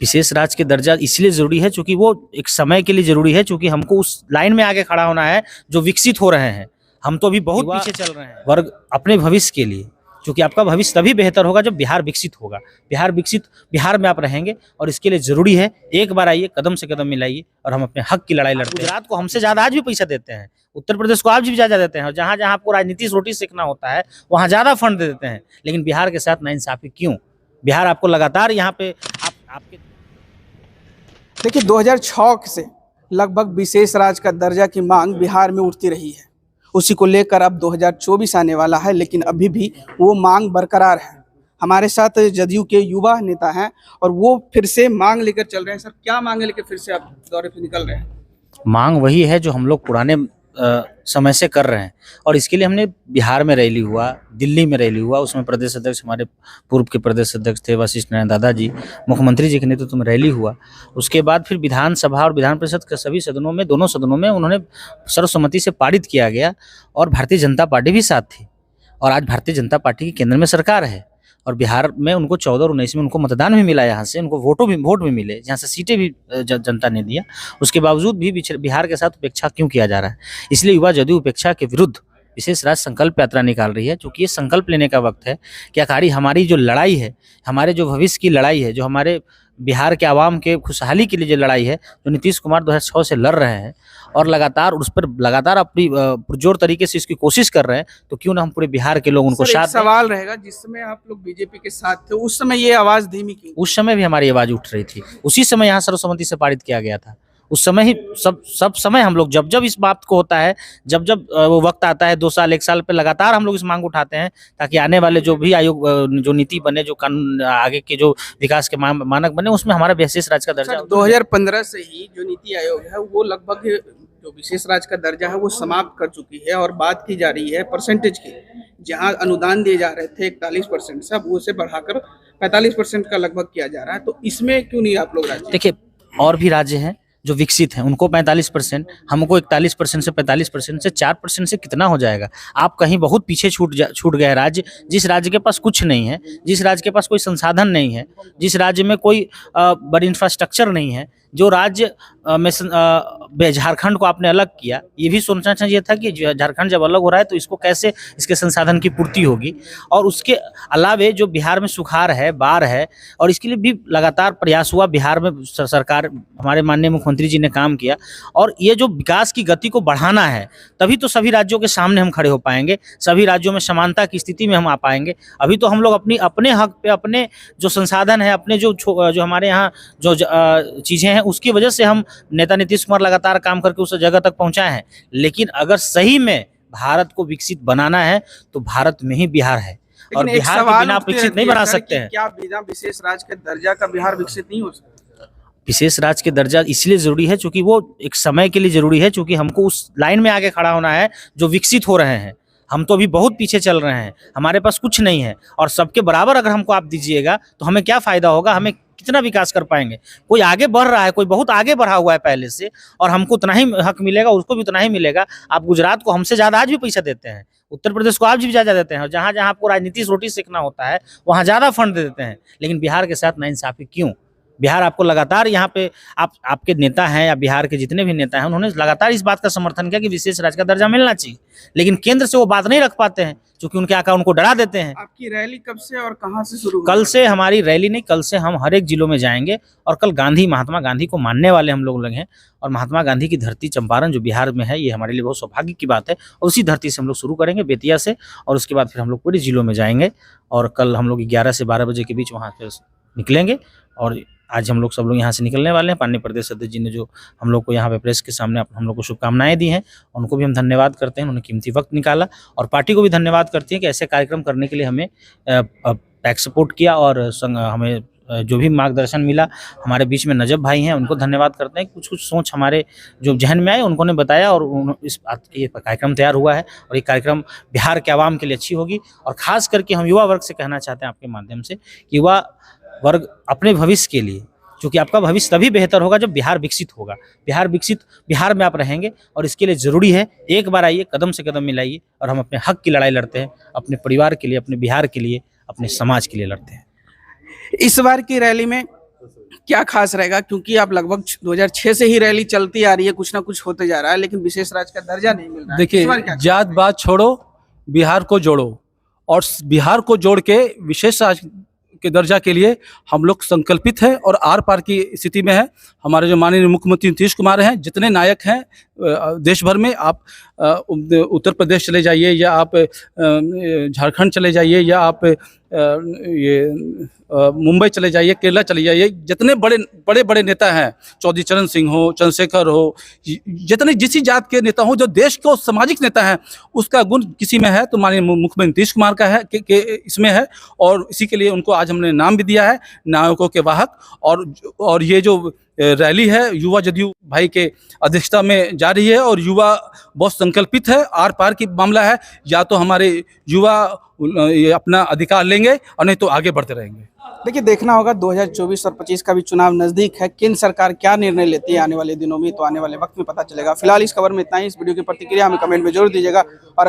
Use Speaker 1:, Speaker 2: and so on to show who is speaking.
Speaker 1: विशेष राज्य के दर्जा इसलिए जरूरी है क्योंकि वो एक समय के लिए जरूरी है, क्योंकि हमको उस लाइन में आगे खड़ा होना है जो विकसित हो रहे हैं। हम तो अभी बहुत पीछे चल रहे हैं वर्ग अपने भविष्य के लिए, क्योंकि आपका भविष्य तभी बेहतर होगा जब बिहार विकसित होगा। बिहार में आप रहेंगे और इसके लिए जरूरी है एक बार आइए, कदम से कदम मिलाइए और हम अपने हक की लड़ाई लड़ते हैं। गुजरात को हमसे ज्यादा आज भी पैसा देते हैं, उत्तर प्रदेश को आज भी ज्यादा देते हैं, और जहां जहां आपको राजनीति रोटी सीखना होता है वहां ज्यादा फंड दे देते हैं। लेकिन बिहार के साथ नाइंसाफी क्यों? बिहार आपको लगातार यहाँ पे आपके
Speaker 2: देखिए 2006 से लगभग विशेष राज्य का दर्जा की मांग बिहार में उठती रही है। उसी को लेकर अब 2024 आने वाला है, लेकिन अभी भी वो मांग बरकरार है। हमारे साथ जदयू के युवा नेता हैं और वो फिर से मांग लेकर चल रहे हैं। सर, क्या मांग लेकर फिर से आप दौरे पे निकल रहे हैं?
Speaker 1: मांग वही है जो हम लोग पुराने समय से कर रहे हैं, और इसके लिए हमने बिहार में रैली हुआ, दिल्ली में रैली हुआ, उसमें प्रदेश अध्यक्ष हमारे पूर्व के प्रदेश अध्यक्ष थे वशिष्ठ नारायण दादाजी, मुख्यमंत्री जी के नेतृत्व में रैली हुआ। उसके बाद फिर विधानसभा और विधान परिषद के सभी सदनों में, दोनों सदनों में उन्होंने सर्वसम्मति से पारित किया गया, और भारतीय जनता पार्टी भी साथ थी। और आज भारतीय जनता पार्टी की केंद्र में सरकार है, और बिहार में उनको 14 और 19 में उनको मतदान भी मिला, यहाँ से उनको वोट भी मिले, जहाँ से सीटें भी जनता ने दिया। उसके बावजूद भी बिहार के साथ उपेक्षा क्यों किया जा रहा है? इसलिए युवा जदयू उपेक्षा के विरुद्ध विशेष राज्य संकल्प यात्रा निकाल रही है, क्योंकि ये संकल्प लेने का वक्त है कि आखिर हमारी जो लड़ाई है, हमारे जो भविष्य की लड़ाई है, जो हमारे बिहार के आवाम के खुशहाली के लिए जो लड़ाई है, जो नीतीश कुमार 2006 से लड़ रहे हैं और लगातार उस पर लगातार अपनी पुरजोर तरीके से इसकी कोशिश कर रहे हैं, तो क्यों ना हम पूरे बिहार के लोग उनको साथ दें।
Speaker 2: सवाल रहेगा, जिस समय आप लोग बीजेपी के साथ थे उस समय ये आवाज धीमी क्यों?
Speaker 1: उस समय भी हमारी आवाज उठ रही थी, उसी समय यहाँ सर्वसम्मति से पारित किया गया था। उस समय ही सब समय हम लोग जब इस बात को होता है, जब वो वक्त आता है 2 साल 1 साल पे लगातार हम लोग इस मांग उठाते हैं, ताकि आने वाले जो भी आयोग जो नीति बने, जो कानून आगे के जो विकास के मानक बने, उसमें हमारा विशेष राज्य का दर्जा।
Speaker 2: 2015 से ही जो नीति आयोग है वो लगभग जो विशेष राज्य का दर्जा है वो समाप्त कर चुकी है, और बात की जा रही है परसेंटेज की। जहां अनुदान दिए जा रहे थे 41% से, अब उसे बढ़ाकर 45% का लगभग किया जा रहा है। तो इसमें क्यों नहीं आप लोग राज्य?
Speaker 1: देखिए, और भी राज्य हैं जो विकसित हैं, उनको 45%, हमको 41% से 45% से 4% से कितना हो जाएगा? आप कहीं बहुत पीछे छूट गए राज्य, जिस राज्य के पास कुछ नहीं है, जिस राज्य के पास कोई संसाधन नहीं है, जिस राज्य में कोई बड़ी इंफ्रास्ट्रक्चर नहीं है, जो राज्य में झारखंड को आपने अलग किया। ये भी सोचना चाहिए था कि झारखंड जब अलग हो रहा है तो इसको कैसे इसके संसाधन की पूर्ति होगी। और उसके अलावे जो बिहार में सुखाड़ है, बाढ़ है, और इसके लिए भी लगातार प्रयास हुआ। बिहार में सरकार, हमारे माननीय मुख्यमंत्री जी ने काम किया, और ये जो विकास की गति को बढ़ाना है, तभी तो सभी राज्यों के सामने हम खड़े हो पाएंगे, सभी राज्यों में समानता की स्थिति में हम आ पाएंगे। अभी तो हम लोग अपने हक पे, अपने जो संसाधन है, अपने जो हमारे यहाँ जो चीज़ें हैं, उसकी वजह से हम नेता नीतीश कुमार लगातार काम करके उस जगह तक पहुंचाए हैं। लेकिन अगर सही में भारत को विकसित बनाना है तो भारत में ही बिहार है, और बिहार के बिना विकसित नहीं बना सकते हैं।
Speaker 2: क्या बिना विशेष राज्य के दर्जा का बिहार विकसित नहीं हो सकता?
Speaker 1: विशेष राज्य के दर्जा इसलिए जरूरी है क्योंकि वो एक समय के लिए जरूरी है, क्योंकि हमको उस लाइन में आगे खड़ा होना है जो विकसित हो रहे हैं। हम तो अभी बहुत पीछे चल रहे हैं, हमारे पास कुछ नहीं है, और सबके बराबर अगर हमको आप दीजिएगा तो हमें क्या फायदा होगा? हमें कितना विकास कर पाएंगे? कोई आगे बढ़ रहा है, कोई बहुत आगे बढ़ा हुआ है पहले से, और हमको उतना ही हक मिलेगा, उसको भी उतना ही मिलेगा। आप गुजरात को हमसे ज्यादा आज भी पैसा देते हैं, उत्तर प्रदेश को आज भी ज्यादा देते हैं, और जहां जहां आपको राजनीति रोटी सीखना होता है वहां ज्यादा फंड दे देते हैं। लेकिन बिहार के साथ नाइंसाफी क्यों? बिहार आपको लगातार यहाँ पे आपके नेता हैं या बिहार के जितने भी नेता हैं, उन्होंने लगातार इस बात का समर्थन किया कि विशेष राज्य का दर्जा मिलना चाहिए, लेकिन केंद्र से वो बात नहीं रख पाते हैं, क्योंकि उनके आका उनको डरा देते हैं।
Speaker 2: आपकी रैली कब से और कहां से शुरू?
Speaker 1: कल से हमारी रैली नहीं, कल से हम हर एक जिलों में जाएंगे, और कल महात्मा गांधी को मानने वाले हम लोग हैं, और महात्मा गांधी की धरती चंपारण जो बिहार में है, ये हमारे लिए बहुत सौभाग्य की बात है। और उसी धरती से हम लोग शुरू करेंगे, बेतिया से, और उसके बाद फिर हम लोग पूरे जिलों में जाएंगे, और कल हम लोग 11 से 12 बजे के बीच वहाँ पे निकलेंगे। और आज हम लोग सब लोग यहाँ से निकलने वाले हैं। माननीय प्रदेश अध्यक्ष जी ने जो हम लोग को यहाँ पे प्रेस के सामने हम लोग को शुभकामनाएं दी हैं, उनको भी हम धन्यवाद करते हैं। उन्होंने कीमती वक्त निकाला, और पार्टी को भी धन्यवाद करते हैं कि ऐसे कार्यक्रम करने के लिए हमें पैक सपोर्ट किया, और हमें जो भी मार्गदर्शन मिला। हमारे बीच में नजब भाई हैं, उनको धन्यवाद करते हैं। कुछ सोच हमारे जो जहन में आए उन्होंने बताया, और इस बात ये कार्यक्रम तैयार हुआ है, और ये कार्यक्रम बिहार के आवाम के लिए अच्छी होगी। और खास करके हम युवा वर्ग से कहना चाहते हैं आपके माध्यम से कि युवा वर्ग अपने भविष्य के लिए, क्योंकि आपका भविष्य तभी बेहतर होगा जब बिहार विकसित होगा। बिहार में आप रहेंगे, और इसके लिए जरूरी है एक बार आइए, कदम से कदम मिलाइए, और हम अपने हक की लड़ाई लड़ते हैं, अपने परिवार के लिए, अपने बिहार के लिए, अपने समाज के लिए लड़ते हैं।
Speaker 2: इस बार की रैली में क्या खास रहेगा, क्योंकि आप लगभग 2006 से ही रैली चलती आ रही है, कुछ ना कुछ होते जा रहा है, लेकिन विशेष राज्य का दर्जा नहीं मिल रहा है।
Speaker 3: देखिए,
Speaker 2: इस बार क्या
Speaker 3: जात बात छोड़ो, बिहार को जोड़ो, और बिहार को जोड़ के विशेष राज्य के दर्जा के लिए हम लोग संकल्पित हैं और आर पार की स्थिति में है। हमारे जो माननीय मुख्यमंत्री नीतीश कुमार हैं, जितने नायक हैं देश भर में, आप उत्तर प्रदेश चले जाइए, या आप झारखंड चले जाइए, या आप मुंबई चले जाइए, केरला चले जाइए, जितने बड़े बड़े नेता हैं, चौधरी चरण सिंह हो, चंद्रशेखर हो, जितने जिस जात के नेता हो, जो देश को सामाजिक नेता हैं, उसका गुण किसी में है तो माननीय मुख्यमंत्री नीतीश कुमार का है कि इसमें है। और इसी के लिए उनको आज हमने नाम भी दिया है, नायकों के वाहक। और ये जो रैली है युवा जदयू भाई के अध्यक्षता में जा रही है, और युवा बहुत संकल्पित है। आर पार की मामला है, या तो हमारे युवा ये अपना अधिकार लेंगे और नहीं तो आगे बढ़ते रहेंगे।
Speaker 2: देखिए, देखना होगा 2024 और 25 का भी चुनाव नजदीक है, केंद्र सरकार क्या निर्णय लेती है आने वाले दिनों में, तो आने वाले वक्त में पता चलेगा। फिलहाल इस खबर में इतना ही। इस वीडियो की प्रतिक्रिया हमें कमेंट में जरूर दीजिएगा और